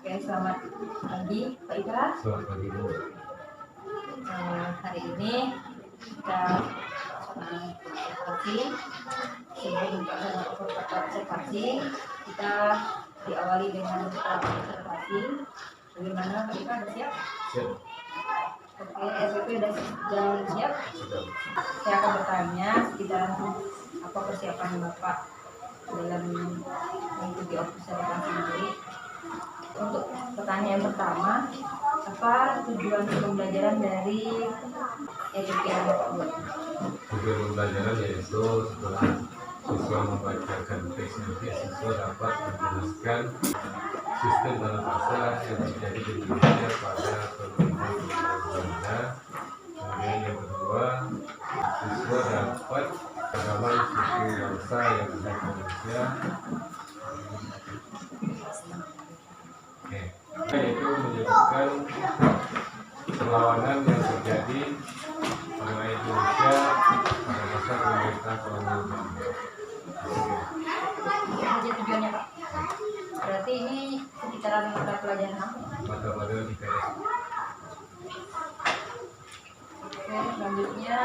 Oke, selamat pagi Pak Ida. Selamat pagi Bu. Hari ini kita observasi. Sebelum kita observasi, kita diawali dengan observasi. Bagaimana Pak Ida, sudah siap? Siap. Oke, SPP sudah jalan siap? Saya akan bertanya sekitar apa persiapan Bapak dalam mengikuti observasi ini. Untuk pertanyaan pertama, apa tujuan pembelajaran dari SPP yang Bapak buat? Tujuan pembelajaran yaitu setelah siswa membacakan teks nanti siswa dapat menjelaskan sistem tata bahasa yang terjadi di Indonesia pada pemerintahan Belanda. Kemudian yang kedua, siswa dapat pengalaman suku bangsa yang ada di Indonesia. Yaitu menyebutkan perlawanan yang terjadi pada Indonesia pada masa pemerintahan kolonial Belanda. Apa tujuannya Pak? Berarti ini sekitaran mata pelajaran apa? Mata pelajaran IPS. Oke, selanjutnya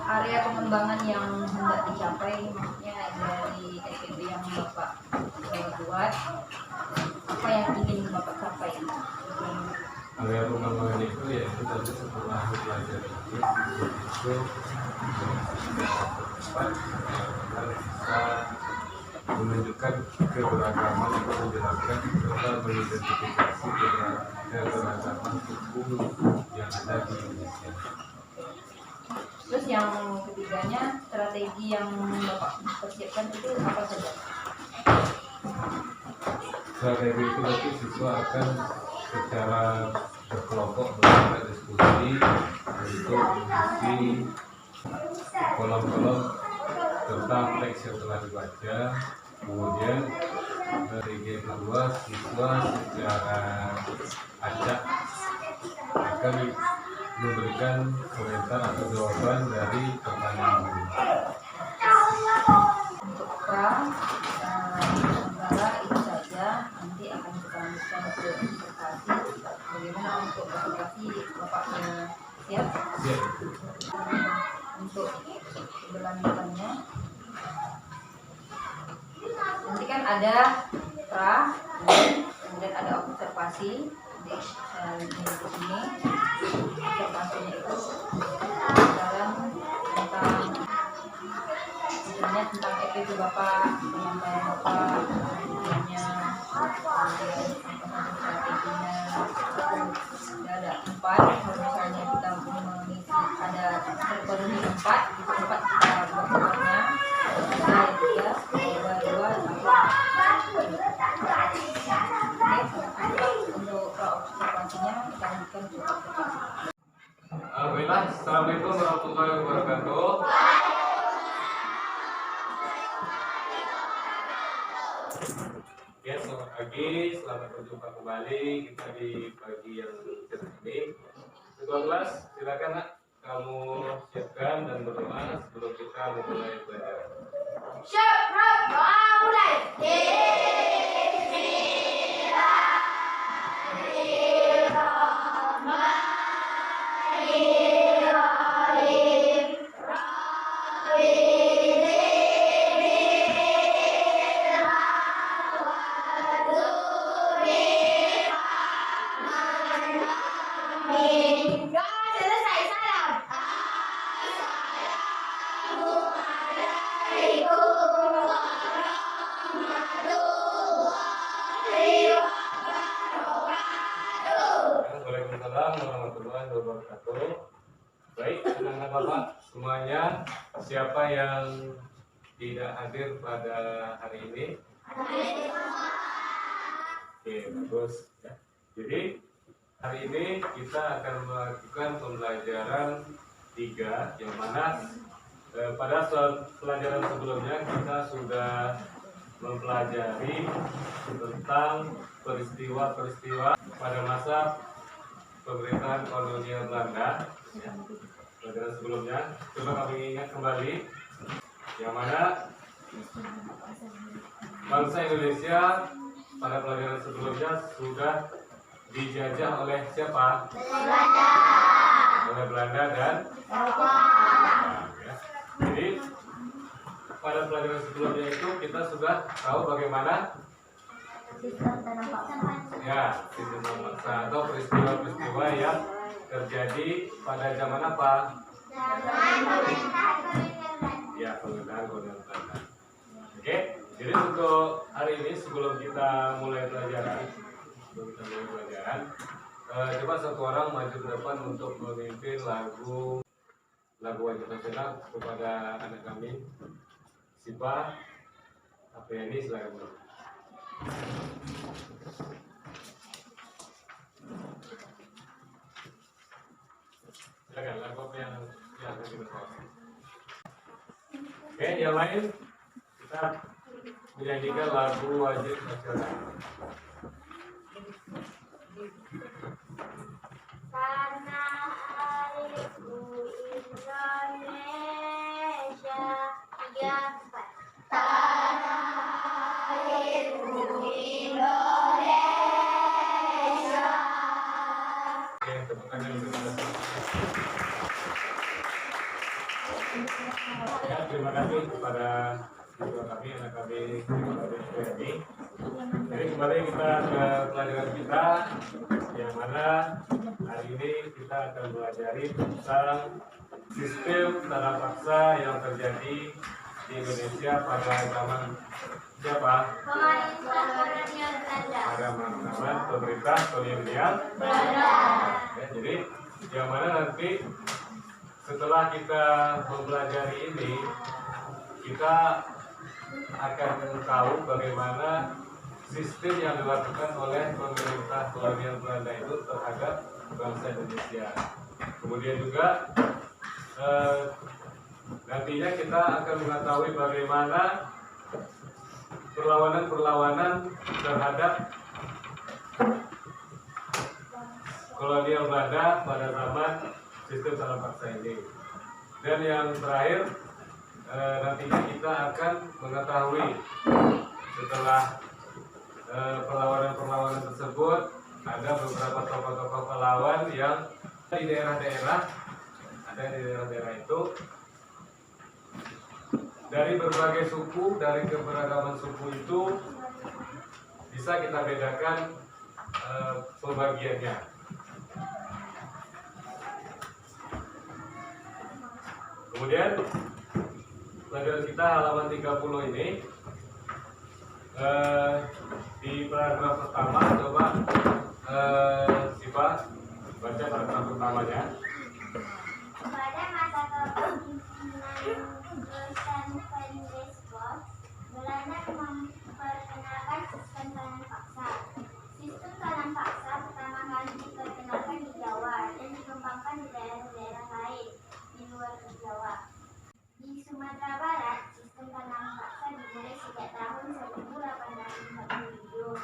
area pengembangan yang hendak dicapai, maksudnya dari SPP yang Bapak buat, apa yang ingin Bapak capai? Area pengembangan itu yaitu tadi setelah mempelajari itu cepat bisa menunjukkan keberagaman atau menjelaskan serta mengidentifikasi keberagaman suku yang ada di Indonesia. Terus yang ketiganya, strategi yang Bapak persiapkan itu apa saja? Strategi itu nanti siswa akan secara berkelompok melakukan diskusi untuk mengisi kolom-kolom tentang teks yang telah dibaca. Kemudian strategi yang kedua, siswa secara acak akan memberikan komentar atau jawaban dari pertanyaan guru. Untuk pra, sementara itu saja. Nanti akan kita lanjutkan ke observasi. Bagaimana untuk observasi Bapak siap? Siap. Untuk keberlanjutannya, nanti kan ada pra, kemudian ada observasi. Di sini observasinya itu dalam tentang misalnya tentang EPP Bapak, penyampaian Bapak, tujuannya, kemudian strateginya. Ada 4, kalau misalnya kita mengisi ada terpenuhi 4, itu 4 kita buat-buatnya. Ada yang 3, 2, 1. Untuk observasinya kita lanjutkan ke observasi. Alhamdulillah, assalamualaikum warahmatullahi wabarakatuh. Ya, selamat pagi, selamat berjumpa kembali kita di pagi yang cerah ini. Ketua kelas, silakan nak, kamu siapkan dan berdoa sebelum kita memulai pelajaran. Siap, doa mulai. Waalaikumsalam warahmatullahi wabarakatuh. Baik, anak-anak Bapak semuanya, siapa yang tidak hadir pada hari ini? Oke, bagus. Ya. Jadi hari ini kita akan melakukan pembelajaran 3, yang mana pada pelajaran sebelumnya kita sudah mempelajari tentang peristiwa-peristiwa pada masa pemerintahan kolonial Belanda. Ya. Pelajaran sebelumnya, coba kami ingat kembali, yang mana bangsa Indonesia pada pelajaran sebelumnya sudah dijajah oleh siapa? Belanda. Oleh Belanda dan Eropa. ya. Jadi pada pelajaran sebelumnya itu kita sudah tahu bagaimana Sistem tanam paksa. ya sistem paksa atau peristiwa-peristiwa yang terjadi pada zaman apa? Zaman pemerintahan kolonial Belanda. Ya, pemerintahan kolonial Belanda. Oke, jadi untuk hari ini sebelum kita mulai pelajaran, coba satu orang maju ke depan untuk memimpin lagu wajib nasional kepada anak kami, Sipa Apriani, silakan dulu. Silakan lagu apa yang akan kita bawakan. Oke, yang lain kita menyanyikan lagu wajib nasional. Tanah airku Indonesia. 3, 4. Tanah airku Indonesia. Oke, tepuk tangan untuk kita. Ya, terima kasih kepada siswa kami, anak kami, ini. Jadi kembali kita ke pelajaran kita, yang mana hari ini kita akan belajar tentang sistem tanam paksa yang terjadi di Indonesia pada zaman siapa? Pemerintah kolonial Belanda. Pada zaman pemerintah kolonial Belanda. ya, jadi yang mana nanti setelah kita mempelajari ini, kita akan tahu bagaimana sistem yang dilakukan oleh pemerintah kolonial Belanda itu terhadap bangsa Indonesia. Kemudian juga nantinya kita akan mengetahui bagaimana perlawanan terhadap kolonial Belanda pada zaman sistem tanam paksa ini. Dan yang terakhir, nantinya kita akan mengetahui setelah perlawanan tersebut, ada beberapa tokoh-tokoh pahlawan yang di daerah-daerah, itu dari berbagai suku, dari keberagaman suku itu bisa kita bedakan pembagiannya. Kemudian pelajaran kita halaman 30 ini, di paragraf pertama, coba Sipa baca paragraf pertamanya. Pada masa kepemimpinan Gustav van Beskow, Belanda memperkenalkan sistem tanam paksa. Sistem tanam paksa pertama kali diperkenalkan di Jawa dan dikembangkan di daerah-daerah lain di luar Jawa. Di Sumatera Barat, sistem tanam paksa dimulai sejak tahun 1847.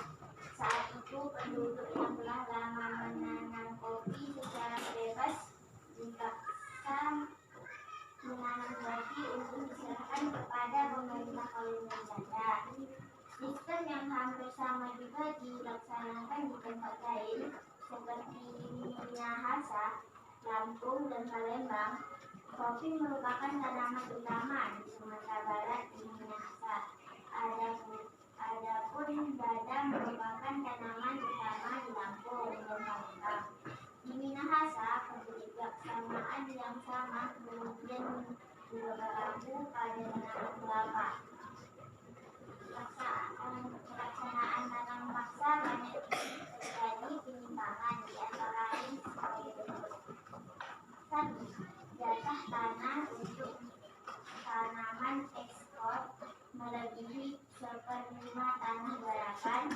Saat itu penduduk yang telah lama menanam kopi secara bebas dipaksa menanam kopi untuk diserahkan kepada pemerintah kolonial Belanda. Sistem yang hampir sama juga dilaksanakan di tempat lain seperti Minahasa, Lampung, dan Palembang. Kopi merupakan tanaman utama di Sumatera Barat di Minahasa. Adapun badam merupakan tanaman utama di Lampung dan Palembang. Di Minahasa, kebijaksanaan yang sama kemudian berlaku pada tanaman kelapa. Pelaksanaan tanam paksa banyak terjadi penyimpangan di antara lain sebagai berikut. 1. Jatah tanah untuk tanaman ekspor melebihi 1/5 tanah garapan,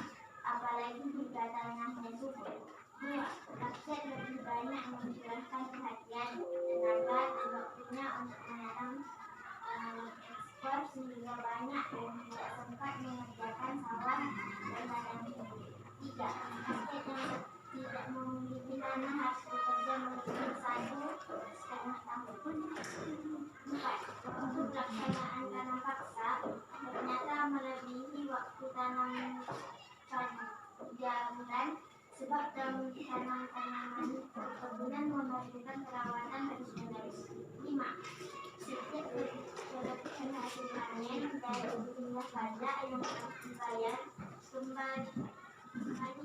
apalagi jika tanahnya subur. 2. Rakyat lebih banyak mencurahkan perhatian, tenaga, dan waktunya untuk menanam ekspor sehingga banyak yang tidak sempat mengerjakan sawah dan ladang sendiri. 3. Rakyat yang tidak memiliki tanah harus bekerja melebihi 1,5 tahun. 4. Untuk pelaksanaan tanam paksa ternyata melebihi waktu tanam pajak yang harus dibayar kembali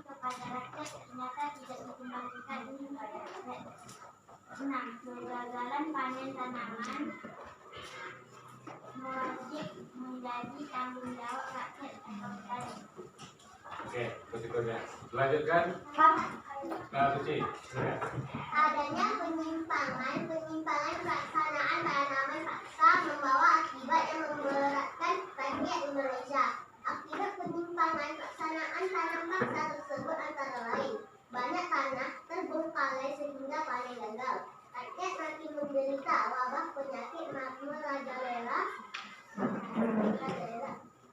kepada rakyat ternyata tidak dikembalikan kepada rakyat. 6. Kegagalan panen tanaman wajib menjadi tanggung jawab rakyat atau petani. Oke, berikutnya. Lanjutkan. Suci. Silakan. Adanya penyimpangan pelaksanaan tanaman paksa membawa akibat yang memberatkan rakyat Indonesia. Akibat penyimpangan pelaksanaan tanam paksa tersebut antara lain banyak tanah terbengkalai sehingga panen gagal. Rakyat makin menderita wabah penyakit merajalela.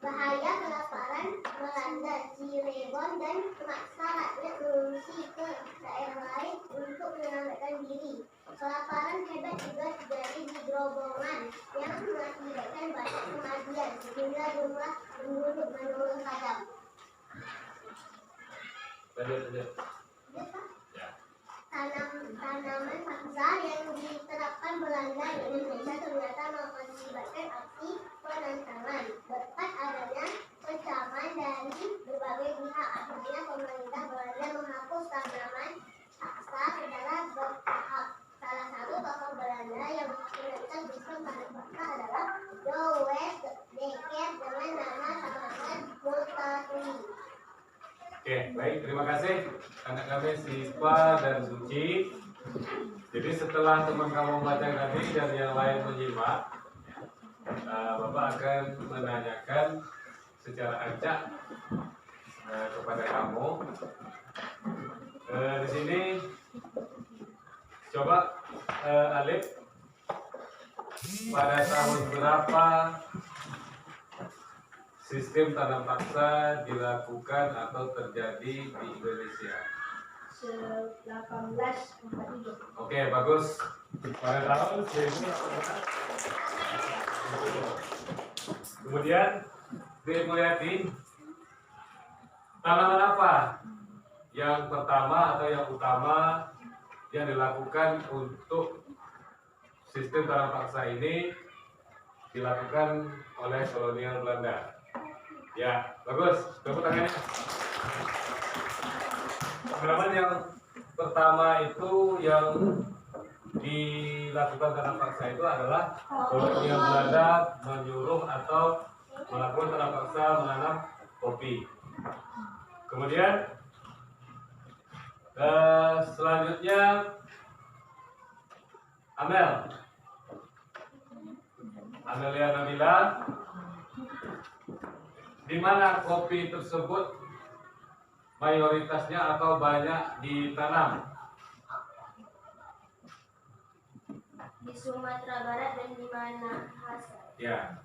Bahaya kelaparan melanda Cirebon dan memaksa rakyat mengungsi ke daerah lain untuk menyelamatkan diri. Kelaparan hebat juga terjadi di Grobogan yang mengakibatkan banyak kematian sehingga jumlah penduduk menurun tajam. Lanjut. Tanaman paksa yang diterapkan Belanda di Indonesia ternyata mengakibatkan aksi penentangan. Berkat adanya kecaman dari berbagai pihak, akhirnya pemerintah Belanda menghapus tanaman paksa secara bertahap. Salah satu tokoh Belanda yang menentang sistem tanam paksa adalah Johannes Dekker dengan nama samaran Multatuli. Oke, baik. Terima kasih anak kami Siswa dan Suci. Jadi setelah teman kamu membaca tadi dan yang lain menyimak, Bapak akan menanyakan secara acak kepada kamu. Di sini coba Alif, pada tahun berapa sistem tanam paksa dilakukan atau terjadi di Indonesia? 1847. Oke, bagus. Pada tahun 1847. Kemudian, Dwi Mulyadi, tanaman apa yang pertama atau yang utama yang dilakukan untuk sistem tanam paksa ini dilakukan oleh kolonial Belanda? Ya, bagus. Tepuk tangannya. Tanaman yang pertama itu yang dilakukan tanam paksa itu adalah kolonial Belanda menyuruh atau melakukan tanam paksa menanam kopi. Kemudian selanjutnya Amelia Nabila, di mana kopi tersebut mayoritasnya atau banyak ditanam? Di Sumatera Barat dan di mana hasil? Ya,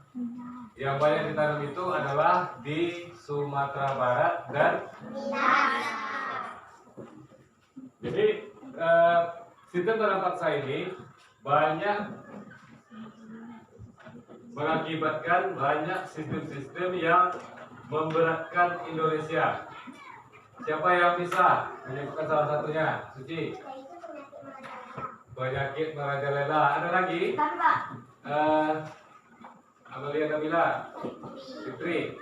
yang banyak ditanam itu adalah di Sumatera Barat dan jadi sistem tanam paksa ini banyak mengakibatkan banyak sistem-sistem yang memberatkan Indonesia. Siapa yang bisa menyebutkan salah satunya? Suci. Penyakit merajalela. Ada lagi? Amelia Nabila. Fitri.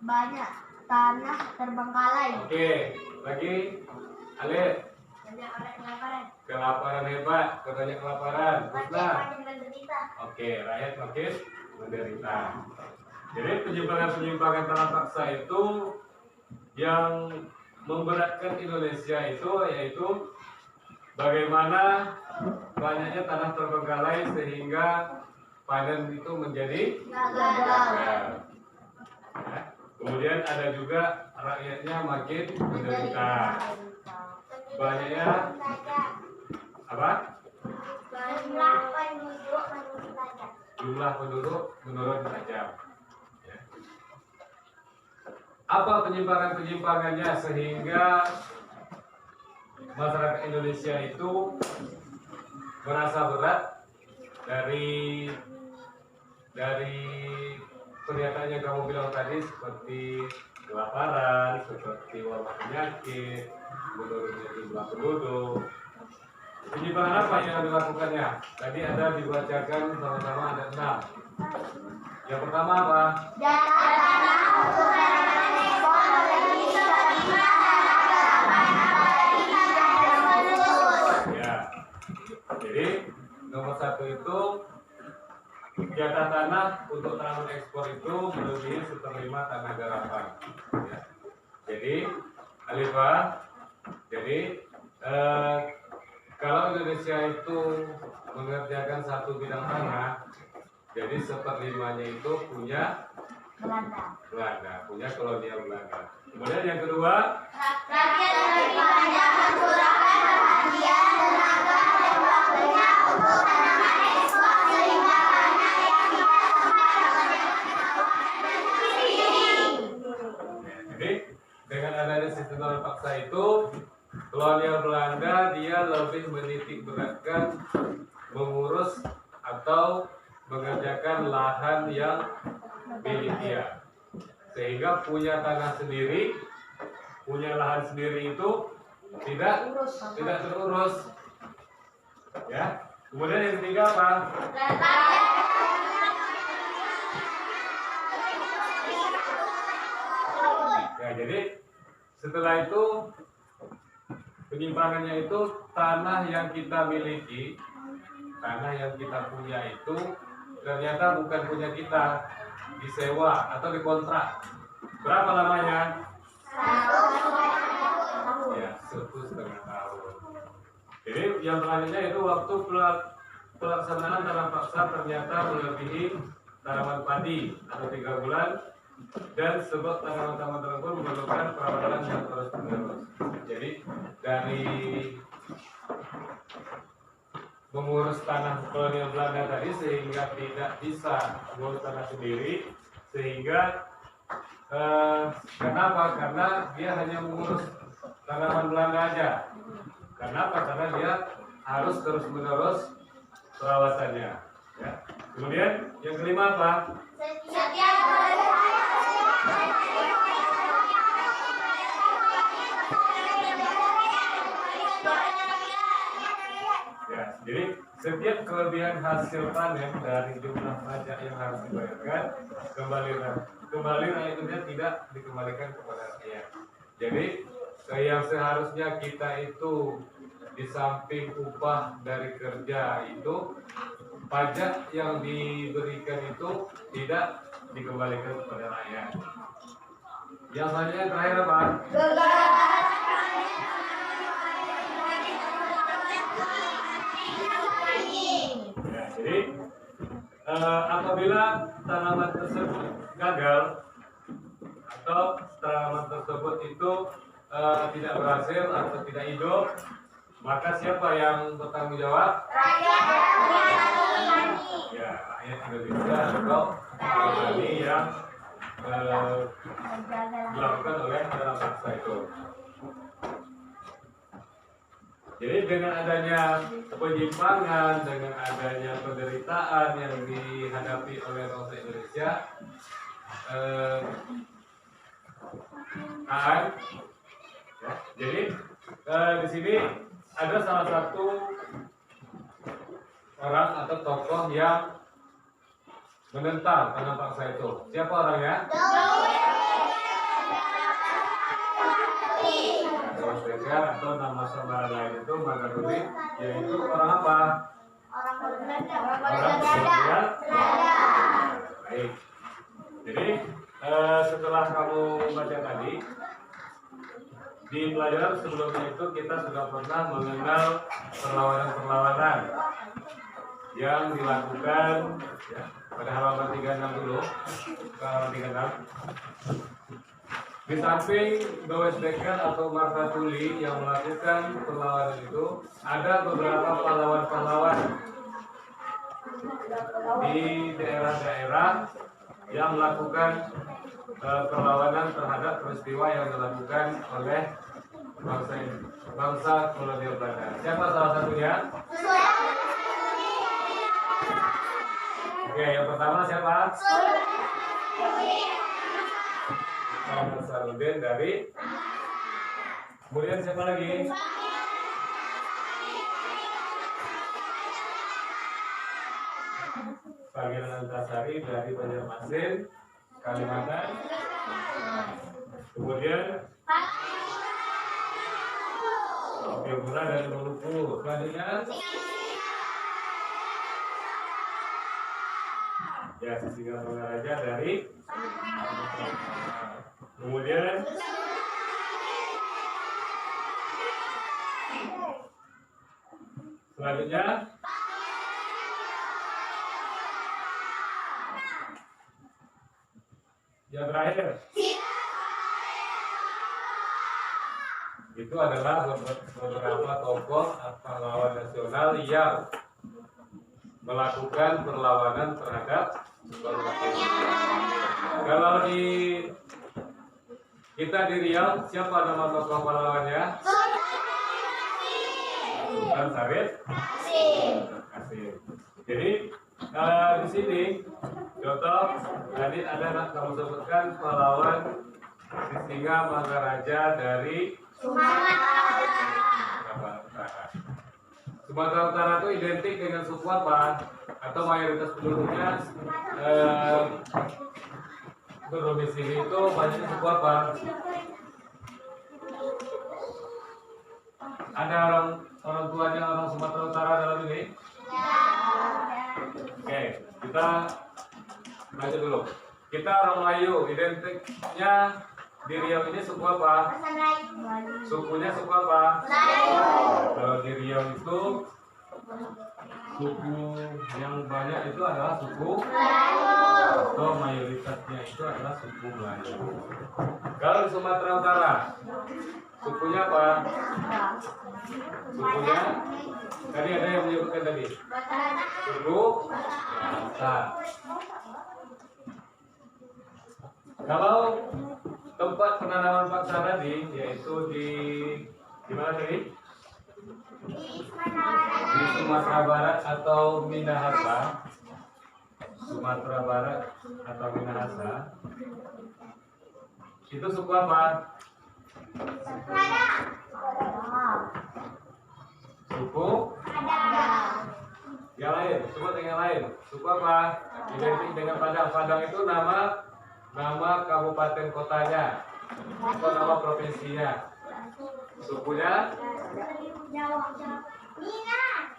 Banyak tanah terbengkalai. Oke. Lagi? Alif. Banyak orang kelaparan. Kelaparan hebat. Banyak kelaparan. Pusna. Makin menderita. Oke, rakyat makin menderita. Jadi penyimpangan-penyimpangan tanam paksa itu yang memberatkan Indonesia itu yaitu bagaimana banyaknya tanah terbengkalai sehingga panen itu menjadi gagal. Ya. Kemudian ada juga rakyatnya makin menderita. Banyaknya apa? Jumlah penduduk menurun tajam. Ya. Apa penyimpangan-penyimpangannya sehingga masyarakat Indonesia itu merasa berat dari pernyataan yang kamu bilang tadi seperti kelaparan, seperti wabah penyakit, menurunnya jumlah penduduk. Penyimpangan apa yang dilakukannya? Tadi ada dibacakan sama-sama ada 6. Yang pertama apa? Dana untuk penanganan ekspor melebihi seperlima tanah garapan apalagi jika terus-menerus. Ya. Jadi nomor 1 itu jatah tanah untuk tanaman ekspor itu melebihi 1/5 tanah garapan. Ya. Jadi Alifah, jadi kalau Indonesia itu mengerjakan satu bidang tanah, jadi 1/5-nya itu punya Belanda, punya kolonial Belanda. Kemudian yang kedua, Rakyat lebih banyak mencurahkan perhatian, tenaga, dan waktunya untuk tanaman ekspor sehingga tanah yang tidak sempat jadi dengan adanya sistem tanam paksa itu, kolonial Belanda dia lebih menitik beratkan mengurus atau mengerjakan lahan yang milik dia, sehingga punya tanah sendiri, punya lahan sendiri itu tidak terurus. Ya. Kemudian yang ketiga apa? Ya, jadi setelah itu penyimpanannya itu tanah yang kita miliki, tanah yang kita punya itu ternyata bukan punya kita, disewa atau dikontrak. Berapa lamanya? Ya, 1,5 tahun. Jadi yang selanjutnya itu waktu pelaksanaan tanam paksa ternyata melebihi tanaman padi atau 3 bulan, dan sebab tanaman-tanaman tersebut memerlukan perawatan yang terus-menerus. Jadi dari mengurus tanah kolonial Belanda tadi sehingga tidak bisa mengurus tanah sendiri, sehingga kenapa? Karena dia hanya mengurus tanaman Belanda aja. Kenapa? Karena dia harus terus-menerus perawatannya. Ya. Kemudian yang kelima apa? Setiap Ya, jadi setiap kelebihan hasil panen dari jumlah pajak yang harus dibayarkan kembali rakyatnya tidak dikembalikan kepada rakyat. Jadi yang seharusnya kita itu di samping upah dari kerja itu, pajak yang diberikan itu tidak dikembalikan kepada rakyat. Yang selanjutnya terakhir apa? Ya, jadi apabila tanaman tersebut gagal atau tanaman tersebut itu tidak berhasil atau tidak hidup, maka siapa yang bertanggung jawab? rakyat Ya, rakyat Indonesia atau petani yang dilakukan oleh tanam paksa itu. Jadi dengan adanya penyimpangan, dengan adanya penderitaan yang dihadapi oleh bangsa Indonesia, ya, jadi di sini ada salah satu orang atau tokoh yang menentang tanam paksa itu. Siapa orangnya? Dewas Dekker, atau nama samaran lain itu Magaduri, yaitu orang apa? Orang Belanda. Orang Belanda. Baik. Jadi setelah kamu baca tadi, di pelajaran sebelumnya itu kita sudah pernah mengenal perlawanan-perlawanan yang dilakukan, ya, pada halaman 36 dulu, ke halaman 36. Di samping Dewas Dekker atau Marta Tuli yang melakukan perlawanan itu, ada beberapa pahlawan-pahlawan di daerah-daerah yang melakukan perlawanan terhadap peristiwa yang dilakukan oleh bangsa kolonial Belanda. Siapa salah satunya? Oke, yang pertama siapa? Muhammad Sarudin dari. Kemudian siapa lagi? Pangeran Antasari dari Banjarmasin, Kalimantan. Kemudian Oke Bura dari Maluku. Selanjutnya ya Sisinga Mangaraja dari. Kemudian selanjutnya yang terakhir itu adalah beberapa tokoh pahlawan nasional yang melakukan perlawanan terhadap kolonialisme. Kalau di kita di Riau, siapa nama tokoh pahlawannya? Sultan Syarif Qasim. Jadi di sini contoh tadi ada kamu sebutkan pahlawan Sisinga Mangaraja dari Sumatera Utara itu identik dengan suku apa? Atau mayoritas penduduknya berdomisili itu banyaknya suku apa? Ada orang tuanya orang Sumatera Utara dalam ini? Oke, kita lanjut dulu. Kita orang Melayu, identiknya di Riau ini suku apa? Sukunya suku apa? Kalau di Riau itu suku yang banyak itu adalah suku atau mayoritasnya itu adalah suku Melayu. Kalau di Sumatera Utara sukunya apa? Sukunya tadi ada yang menyebutkan tadi suku Batak. Kalau tempat penanaman paksa tadi yaitu di mana tadi? Di Sumatera Barat atau Minahasa. Sumatera Barat atau Minahasa. Itu suku apa? Suku yang lain, sebut yang lain. Suku apa? Identik dengan Padang. Padang itu nama kabupaten kotanya atau nama provinsinya. Sukunya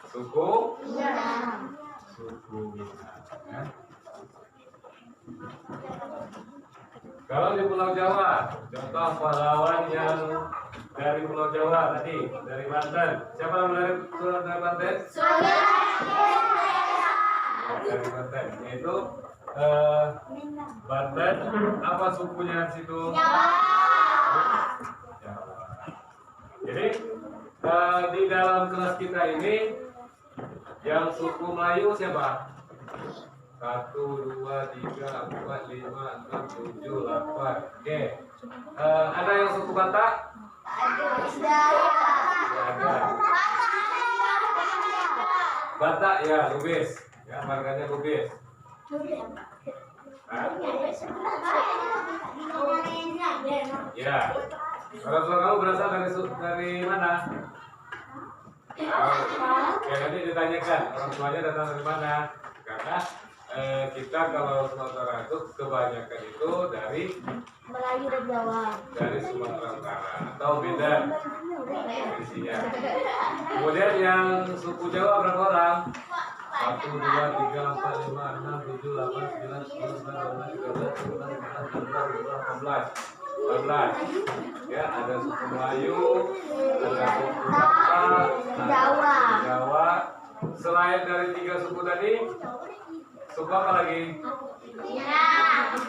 suku Minang. Kalau di Pulau Jawa, contoh pahlawan yang dari Pulau Jawa tadi, dari Banten. Siapa yang dari Banten? Dari Banten, yaitu Banten. Apa sukunya di situ? Jawa. Jadi di dalam kelas kita ini yang suku Melayu siapa? 1, 2, 3, 4, 5, 6, 7, 8. Oke. Ada yang suku Batak? Ada. Batak ya, Lubis. Ya, marganya Lubis. Ya. Orang tua kamu berasal dari mana? Ya nanti ditanyakan orang tuanya datang dari mana? Karena kita kalau Sumatera itu kebanyakan itu dari Melayu dan Jawa. Dari Sumatera Utara atau beda isinya. Kemudian yang suku Jawa berapa orang? 1, 2, 3, 4, 5, 6, 7, 8, 9, 10, 11, 12, 13, 14, 15, 18. Ya, ada suku Melayu, ada suku Batak, Jawa. Selain dari 3 suku tadi, suku apa lagi?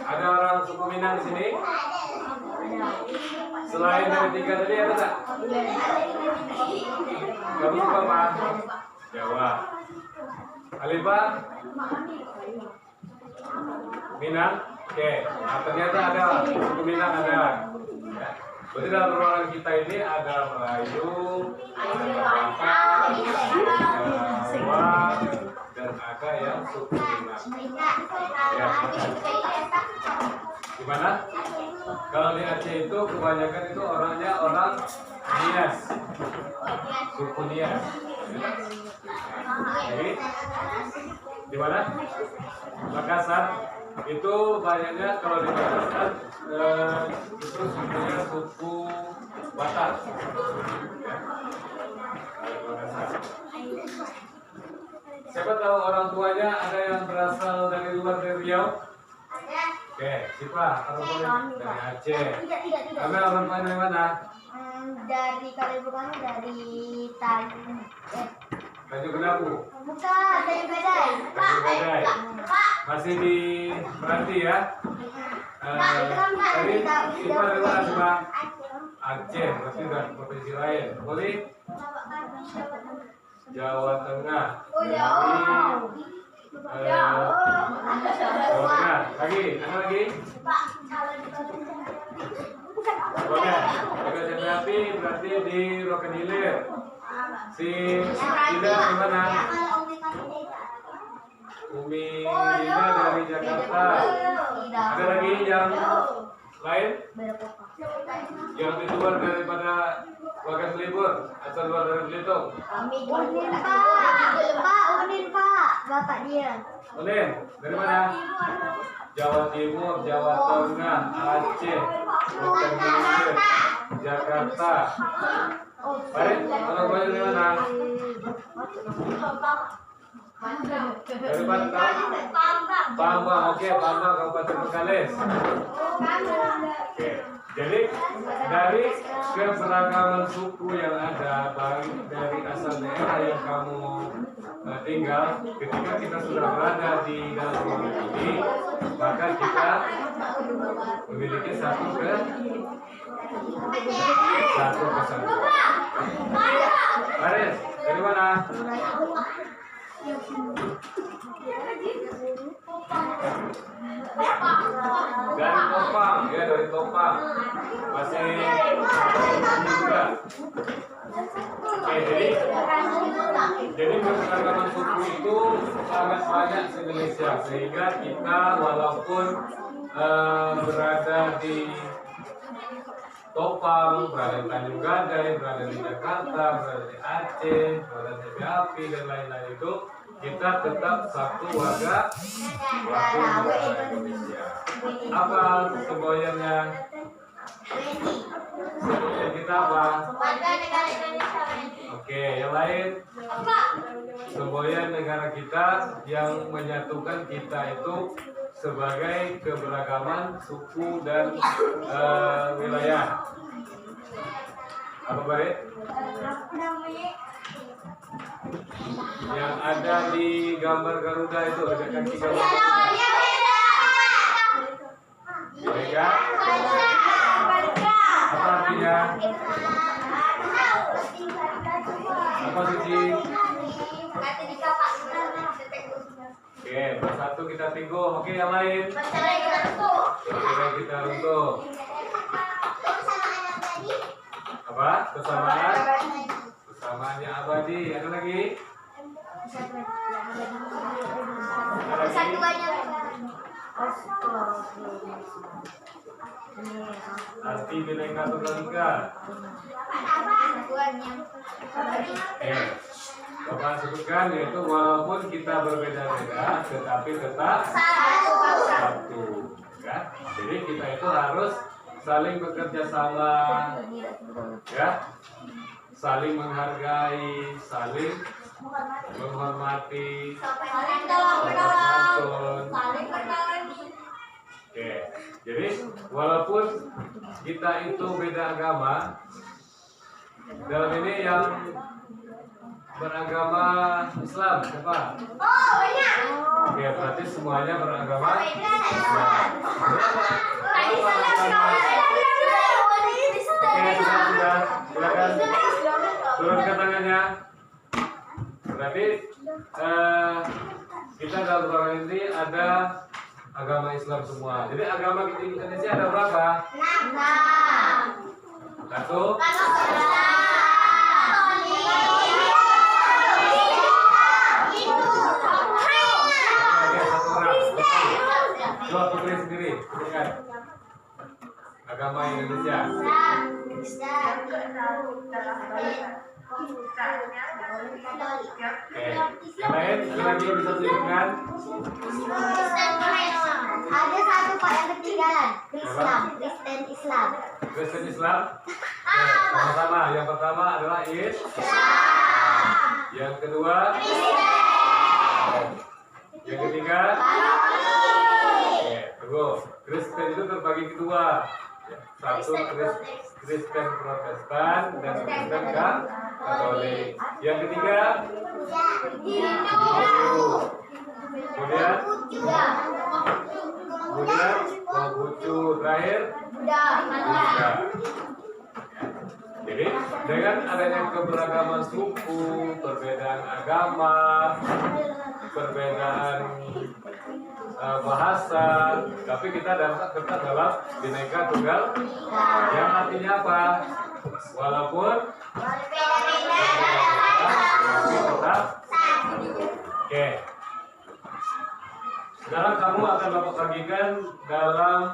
Ada orang suku Minang di sini? Selain dari 3 tadi ada tak? Kamu suku apa? Jawa. Alifah? Minang? Oke. Nah, ternyata ada suku Minang ada. Ya. Berarti dalam ruangan kita ini ada Melayu, ada Batak, Jawa, dan ada yang suku Minang. Ya. Gimana? Kalau di Aceh itu kebanyakan itu orangnya orang Nias, suku Nias. Jadi Di mana? Makassar. Itu banyaknya kalau di Makassar itu sukunya suku Batak. Ya. Makassar. Siapa tahu orang tuanya ada yang berasal dari luar dari Riau? Oke, siapa? Orang tuanya dari Aceh. Tidak. Kamu orang tuanya dari mana? Dari kalau bukan dari Tanjung. Tanjung Kenapu. Bukan, Tanjung Gadai. Tanjung Gadai. Masih di Meranti ya? Tadi siapa dari mana semua? Aceh, berarti udah provinsi lain. Boleh? Jawa Tengah. Oh, jauh. Jawa Tengah. Lagi, ada lagi? Oke, Oke, Api berarti di Rokan Hilir. Si Ida di mana? Umi Ida dari Jakarta. Ada lagi yang lain? Yang di luar daripada Bagas Libur atau luar dari Belitung? Unin Pak, bapak dia. Unin, dari mana? Jawa Timur, Jawa Tengah, Aceh, Rokan Hilir, Jakarta. Baik, orang tuanya dari mana? Dari Batam. Pambang, oke, Pambang Kabupaten Bengkalis. Oke, jadi dari keberagaman suku yang ada, baik dari asal daerah yang kamu tinggal, ketika kita sudah berada di dalam ruangan ini, maka kita memiliki satu kesatuan. Baris, dari mana? Dari Topang, ya dari Topang. Masih juga. Oke, jadi keberagaman suku itu sangat banyak di Indonesia, sehingga kita walaupun berada di Topang, berada di Tanjung Gadai, berada di Jakarta, berada di Aceh, berada di Api dan lain-lain itu, kita tetap satu warga Indonesia. Apa semboyannya? Semboyan kita apa? Oke, yang lain? Semboyan negara kita yang menyatukan kita itu sebagai keberagaman suku dan wilayah. Apa baik? Yang ada di gambar Garuda itu, ada kaki Garuda. Mereka? Apa artinya? Apa suci? Oke, bersatu kita teguh. Oke, yang lain? Oke, kita runtuh. Apa? Kesamaan? Kesamaan yang abadi. Ada lagi? Arti Bhinneka Tunggal Ika. Bapak sebutkan, yaitu walaupun kita berbeda-beda, tetapi tetap satu. Ya? Jadi kita itu harus saling bekerja sama, ya, saling menghargai, saling menghormati, Oke, jadi walaupun kita itu beda agama, dalam ini yang beragama Islam, siapa? Oke, berarti semuanya beragama Islam. Oke, sudah. Silakan turunkan tangannya. Berarti kita dalam ruangan ini ada agama Islam semua. Jadi agama di Indonesia ada berapa? 6. Satu. Coba tulis sendiri, ingat agama Indonesia. Yang lain ada lagi yang bisa tunjukkan? Ada satu Pak yang ketinggalan. Kristen Islam. Kristen Islam. Sama-sama. Yang pertama adalah Islam. Yang kedua. Yang ketiga. Tunggu. Kristen itu terbagi kedua. Satu Kristen Protestan dan Kristen Katolik. Yang ketiga. Hindu. Kemudian Konghucu. Terakhir Buddha. Jadi dengan adanya keberagaman suku, perbedaan agama, perbedaan bahasa, tapi kita dapat tetap dalam Bhinneka Tunggal yang artinya apa? Walaupun tapi tetap. Oke. Sekarang kamu akan Bapak bagikan dalam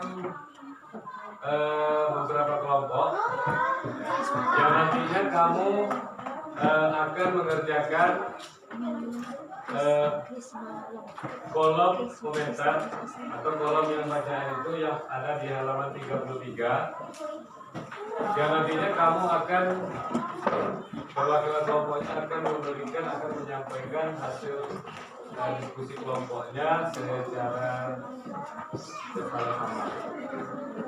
beberapa kelompok yang nantinya kamu akan mengerjakan kolom komentar atau kolom yang bacaan itu yang ada di halaman 33 yang nantinya kamu akan perwakilan kelompoknya akan memberikan akan menyampaikan hasil diskusi kelompoknya secara bersama-sama.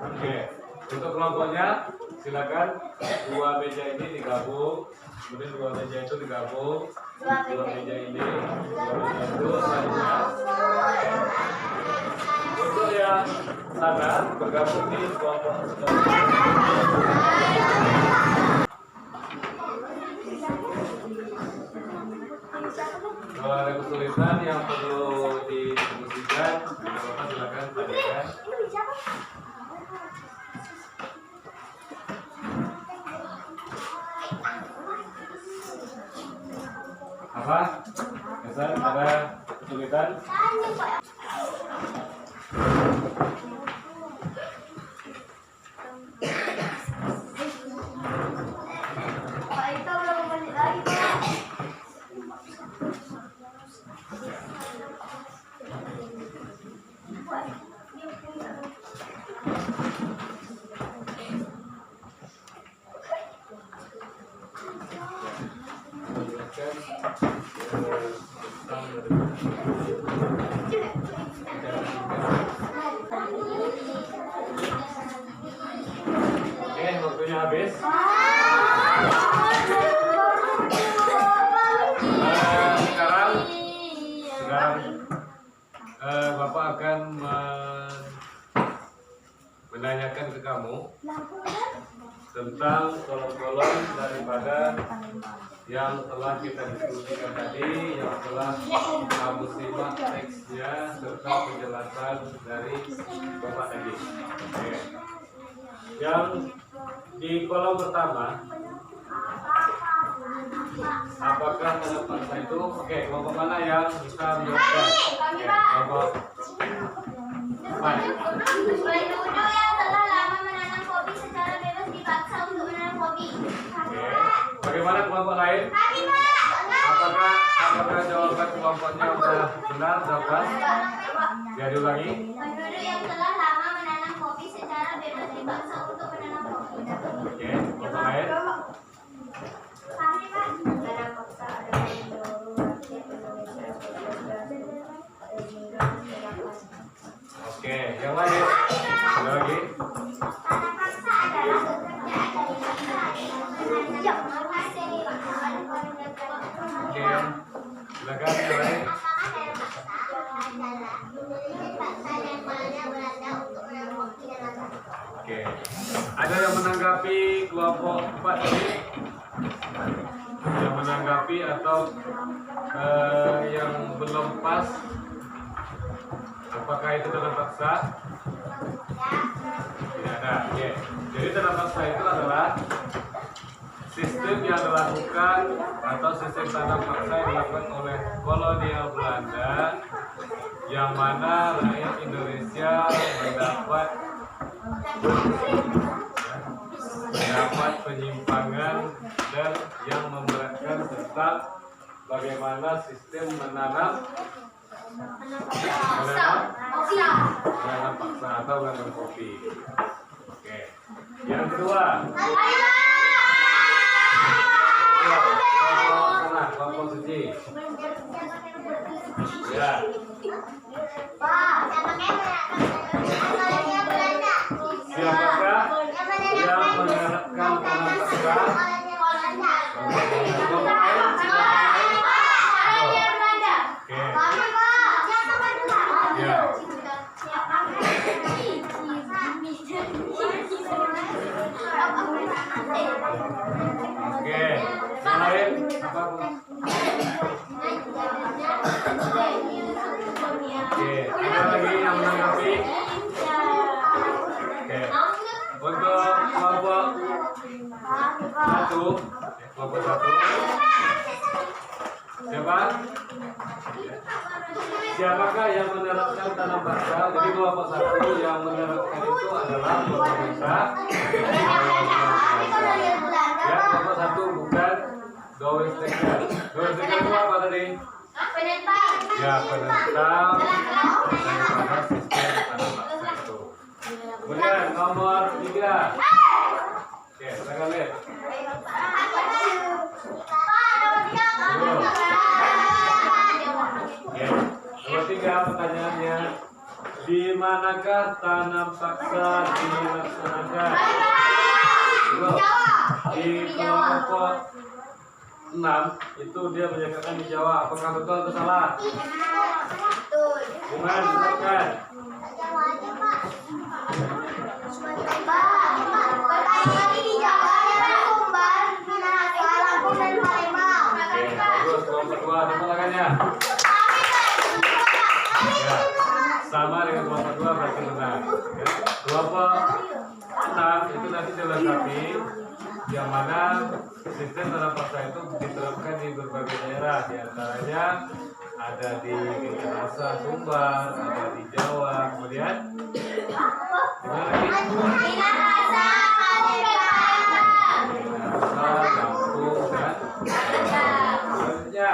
Oke, untuk kelompoknya silakan dua meja ini digabung, kemudian dua meja itu digabung, dua meja ini, dua meja itu selanjutnya. Untuk yang sana bergabung di kelompok. Kalau ada kesulitan yang perlu didiskusikan, Bapak silakan tanyakan. Apa? Kesan ada kesulitan? Oke, waktunya habis. Sekarang Bapak akan menanyakan ke kamu tentang kolom-kolom daripada yang telah kita diskusikan tadi, yang telah kamu simak teksnya serta penjelasan dari Bapak tadi. Oke. Yang di kolom pertama, apakah pada paksa itu? Oke, kelompok mana yang bisa menjawabkan? Kelompok yang telah lama menanam kopi secara bebas dipaksa untuk menanam kopi. Bagaimana kelompok lain? Apakah jawaban kelompoknya sudah benar? Jawaban? Ya, diulangi. Penduduk yang telah lama menanam kopi secara bebas dipaksa untuk menanam kopi. Oke, kelompok lain? Kami Pak. Karena paksa adalah mendorong rakyat Indonesia Oke, yang lain? Ada lagi? Karena paksa adalah bekerja dari paksa yang menghasilkan Oke, silakan yang lain. Apakah dari paksa adalah memiliki paksa yang mana Belanda untuk menanam kopi dan latar? Oke, ada yang menanggapi kelompok 4 ini? Yang menanggapi atau yang belum pas? Apakah itu tanam paksa? Tidak ada. Oke. Jadi tanam paksa itu adalah sistem yang dilakukan atau sistem tanam paksa yang dilakukan oleh kolonial Belanda, yang mana rakyat Indonesia mendapat penyimpangan dan yang tentang bagaimana sistem menanam paksa atau menanam kopi. Oke. Yang kedua, kelompok suci. Ya. Siapakah yang menerapkan tanam paksa? Oke, yang lain apa Bu? Oke, ada lagi yang menanggapi? Oke, untuk kelompok satu, siapakah yang menerapkan tanam paksa? Jadi kelompok satu yang menerapkan itu adalah kelompok kita. Ya, kelompok satu bukan Gowesteker. Gowesteker itu apa tadi? Ya, penentang daripada sistem tanam paksa itu. Kemudian nomor 3. Oke, silakan lihat. Oke, nomor 3 pertanyaannya, di manakah tanam paksa dilaksanakan? Di kelompok 6 itu dia menyatakan di Jawa. Apakah betul atau salah? Bukan, bukan. Kelompok 2 ada penolakannya. Ya, sama dengan kelompok 2 berarti benar. Ya. Kelompok 6 itu nanti dilengkapi yang mana sistem tanam paksa itu diterapkan di berbagai daerah, diantaranya ada di Minahasa, Sumbar, ada di Jawa, kemudian di mana lagi? Minahasa, Lampung, dan selanjutnya.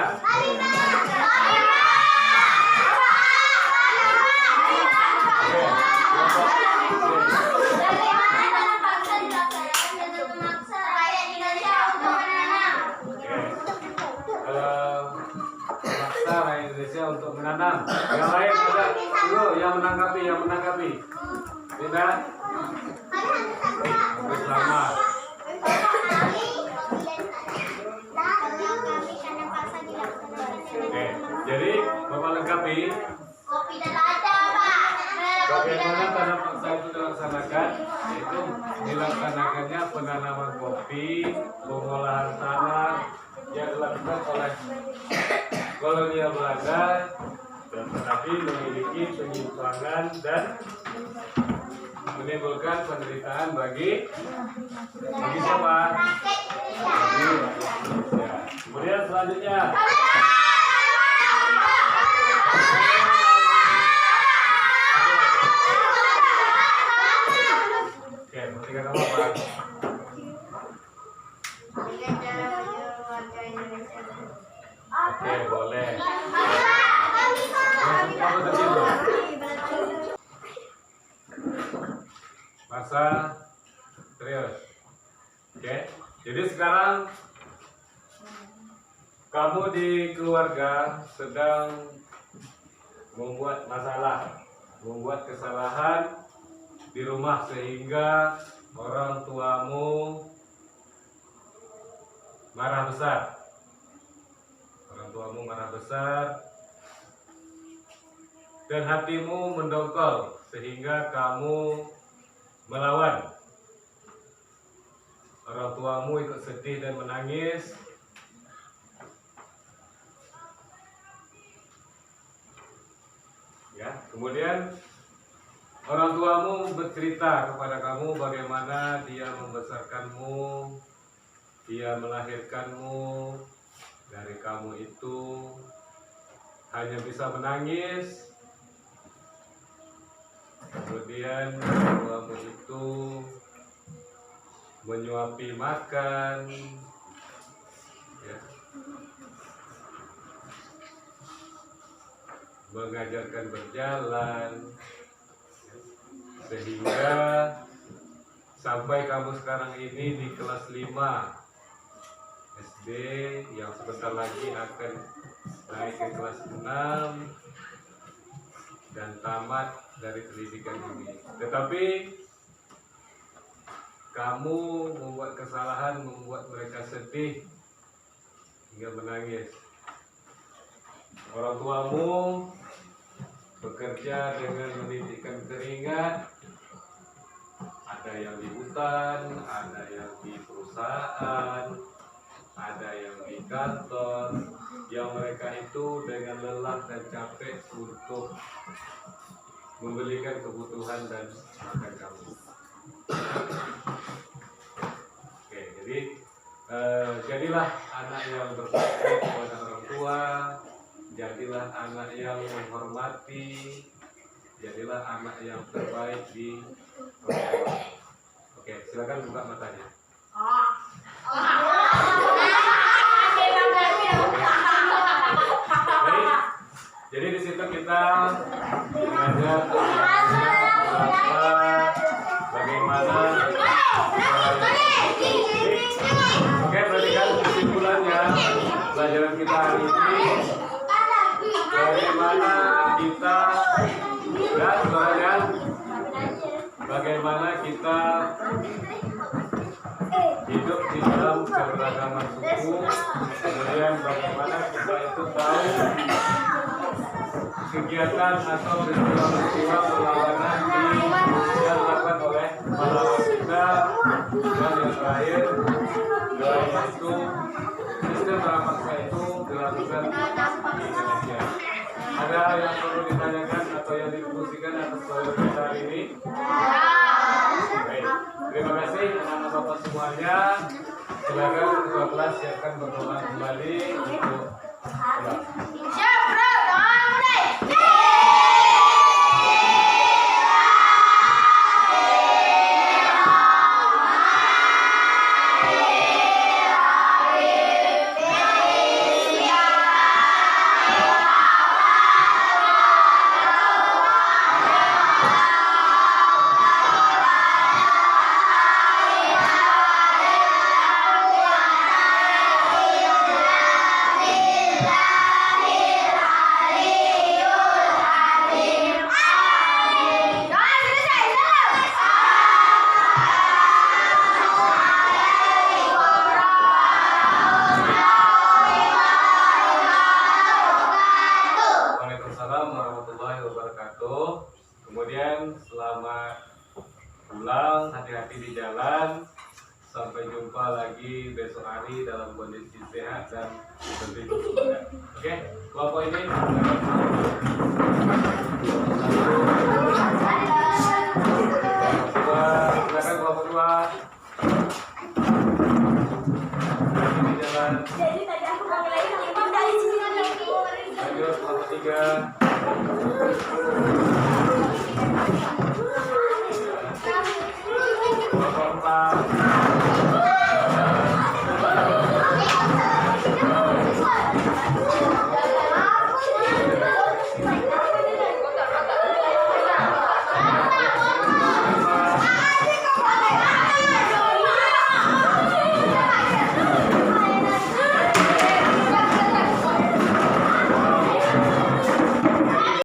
Indonesia untuk menanam. Yang lain ada dulu yang menanggapi. Tidak? Selamat. Oke, jadi Bapak lengkapi. Bagaimana tanam paksa itu dilaksanakan? Itu dilaksanakannya penanaman kopi, pengolahan tanah yang dilakukan oleh kolonial Belanda, dan tetapi memiliki penyimpangan dan menimbulkan penderitaan bagi siapa? Bagi Indonesia. Kemudian selanjutnya. Oke, perhatikan apa? Oke, boleh. Masa serius. Oke. Jadi sekarang kamu di keluarga sedang membuat kesalahan di rumah sehingga orang tuamu marah besar. Dan hatimu mendongkol sehingga kamu melawan. Orang tuamu ikut sedih dan menangis. Ya, kemudian orang tuamu bercerita kepada kamu bagaimana dia membesarkanmu, dia melahirkanmu. Dari kamu itu hanya bisa menangis. Kemudian kamu itu menyuapi makan, ya. mengajarkan berjalan, sehingga sampai kamu sekarang ini di kelas 5 SD yang sebentar lagi akan naik ke kelas 6 dan tamat dari pendidikan ini. Tetapi kamu membuat kesalahan, membuat mereka sedih hingga menangis. Orang tuamu bekerja dengan menitikkan keringat, ada yang di hutan, ada yang di perusahaan, ada yang di kantor, yang mereka itu dengan lelah dan capek untuk membelikan kebutuhan dan makan kamu. Oke, jadi jadilah anak yang berbakti kepada orang tua, jadilah anak yang menghormati, jadilah anak yang terbaik di orang tua. Oke, silakan buka matanya. Jadi di situ kita belajar bagaimana. Oke, perhatikan kesimpulannya pelajaran kita hari ini. Bagaimana kita bagaimana kita hidup di dalam keberagaman suku, kemudian bagaimana kita itu tahu kegiatan atau peristiwa perlawanan yang dilakukan oleh pahlawan kita, dan yang terakhir yaitu sistem pramaksa itu dilakukan di Indonesia. Ada yang perlu ditanyakan atau yang didiskusikan atas pelajaran kita hari ini? Baik, terima kasih anak-anak bapak semuanya. Silakan ketua kelas siapkan berdoa kembali untuk kemudian selamat pulang, hati-hati di jalan. Sampai jumpa lagi besok hari dalam kondisi sehat dan lebih semangat. Oke, kelompok ini silakan kelompok 2 di jalan. Lanjut kelompok 3.